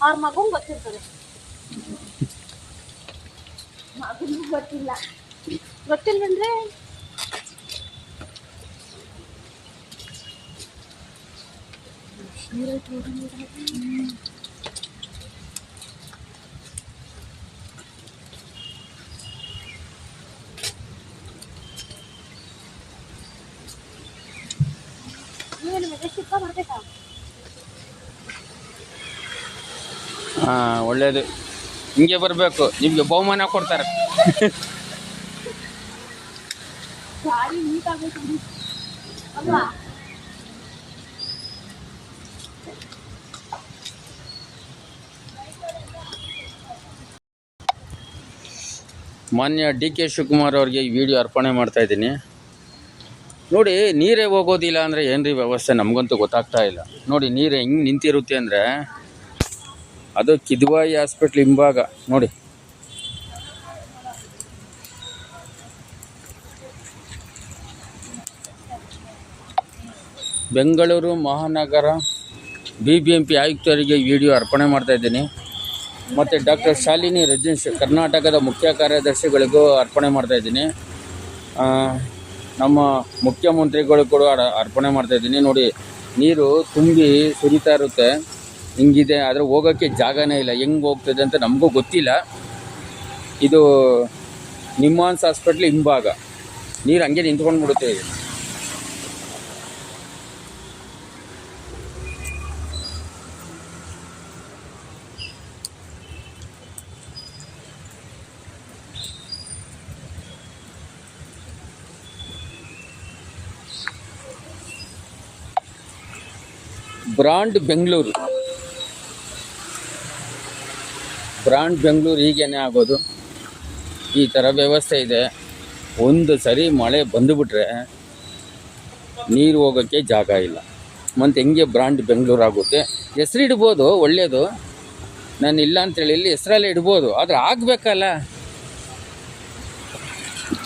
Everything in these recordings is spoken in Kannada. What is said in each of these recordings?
ಅವ್ರ ಮಗನ್ ಗೊತ್ತಿರ್ತದೆ, ಮಗನ್ ಗೊತ್ತಿಲ್ಲ. ಗೊತ್ತಿಲ್ಲಂದ್ರೆ ಒಳ್ಳೇದು. ಹಿಂಗೆ ಬರಬೇಕು, ನಿಮಗೆ ಬಹುಮಾನ ಕೊಡ್ತಾರೆ. ಮಾನ್ಯ ಡಿ.ಕೆ. ಶಿವಕುಮಾರ್ ಅವ್ರಿಗೆ ಈ ವಿಡಿಯೋ ಅರ್ಪಣೆ ಮಾಡ್ತಾ ಇದ್ದೀನಿ. ನೋಡಿ, ನೀರೇ ಹೋಗೋದಿಲ್ಲ ಅಂದರೆ ಏನ್ರಿ ವ್ಯವಸ್ಥೆ ನಮಗಂತೂ ಗೊತ್ತಾಗ್ತಾ ಇಲ್ಲ. ನೋಡಿ, ನೀರು ಹೆಂಗೆ ನಿಂತಿರುತ್ತೆ ಅಂದರೆ ಅದು ಕಿದ್ವಾಯಿ ಹಾಸ್ಪಿಟ್ಲ್ ಹಿಂಭಾಗ ನೋಡಿ. ಬೆಂಗಳೂರು ಮಹಾನಗರ BBMP ಆಯುಕ್ತರಿಗೆ ಈ ವಿಡಿಯೋ ಅರ್ಪಣೆ ಮಾಡ್ತಾ ಇದ್ದೀನಿ. ಮತ್ತು ಡಾಕ್ಟರ್ ಶಾಲಿನಿ ರಜನೀಶ್ ಕರ್ನಾಟಕದ ಮುಖ್ಯ ಕಾರ್ಯದರ್ಶಿಗಳಿಗೂ ಅರ್ಪಣೆ ಮಾಡ್ತಾ ಇದ್ದೀನಿ. ನಮ್ಮ ಮುಖ್ಯಮಂತ್ರಿಗಳು ಕೂಡ ಅರ್ಪಣೆ ಮಾಡ್ತಾ ಇದ್ದೀನಿ. ನೋಡಿ, ನೀರು ತುಂಬಿ ಸುರಿತಾ ಇರುತ್ತೆ, ಹಿಂಗಿದೆ. ಆದರೆ ಹೋಗೋಕ್ಕೆ ಜಾಗನೇ ಇಲ್ಲ, ಹೆಂಗೆ ಹೋಗ್ತದೆ ಅಂತ ನಮಗೂ ಗೊತ್ತಿಲ್ಲ. ಇದು ನಿಮ್ಹಾನ್ಸ್ ಹಾಸ್ಪಿಟ್ಲ್ ಹಿಂಭಾಗ ನೀರು ಹಂಗೆ ನಿಂತ್ಕೊಂಡು ಬಿಡುತ್ತೆ. ಬ್ರಾಂಡ್ ಬೆಂಗಳೂರು ಹೀಗೇನೆ ಆಗೋದು. ಈ ಥರ ವ್ಯವಸ್ಥೆ ಇದೆ. ಒಂದು ಸರಿ ಮಳೆ ಬಂದುಬಿಟ್ರೆ ನೀರು ಹೋಗೋಕ್ಕೆ ಜಾಗ ಇಲ್ಲ. ಮತ್ತು ಹೆಂಗೆ ಬ್ರಾಂಡ್ ಬೆಂಗಳೂರು ಆಗುತ್ತೆ? ಹೆಸರಿಡ್ಬೋದು, ಒಳ್ಳೆಯದು, ನಾನು ಇಲ್ಲ ಅಂತೇಳಿ ಇಲ್ಲಿ ಹೆಸರಲ್ಲೇ ಇಡ್ಬೋದು. ಆದರೆ ಆಗಬೇಕಲ್ಲ,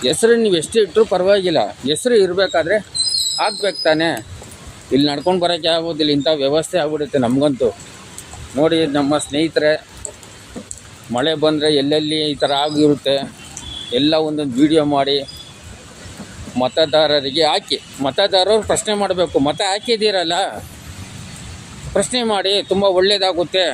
ಹೆಸರು ನೀವು ಎಷ್ಟು ಇಟ್ಟರು ಪರವಾಗಿಲ್ಲ, ಹೆಸರು ಇರಬೇಕಾದ್ರೆ ಆಗ್ಬೇಕು ತಾನೇ. ಇಲ್ಲಿ ನಡ್ಕೊಂಡು ಬರೋಕ್ಕೆ ಆಗೋದಿಲ್ಲ, ಇಂಥ ವ್ಯವಸ್ಥೆ ಆಗ್ಬಿಡುತ್ತೆ ನಮಗಂತೂ. ನೋಡಿ, ನಮ್ಮ ಸ್ನೇಹಿತರೆ, ಮಳೆ ಬಂದರೆ ಎಲ್ಲೆಲ್ಲಿ ಈ ಥರ ಆಗಿರುತ್ತೆ ಎಲ್ಲ ಒಂದೊಂದು ವಿಡಿಯೋ ಮಾಡಿ ಮತದಾರರಿಗೆ ಹಾಕಿ. ಮತದಾರರು ಪ್ರಶ್ನೆ ಮಾಡಬೇಕು, ಮತ ಹಾಕಿದ್ದೀರಲ್ಲ, ಪ್ರಶ್ನೆ ಮಾಡಿ, ತುಂಬ ಒಳ್ಳೆಯದಾಗುತ್ತೆ.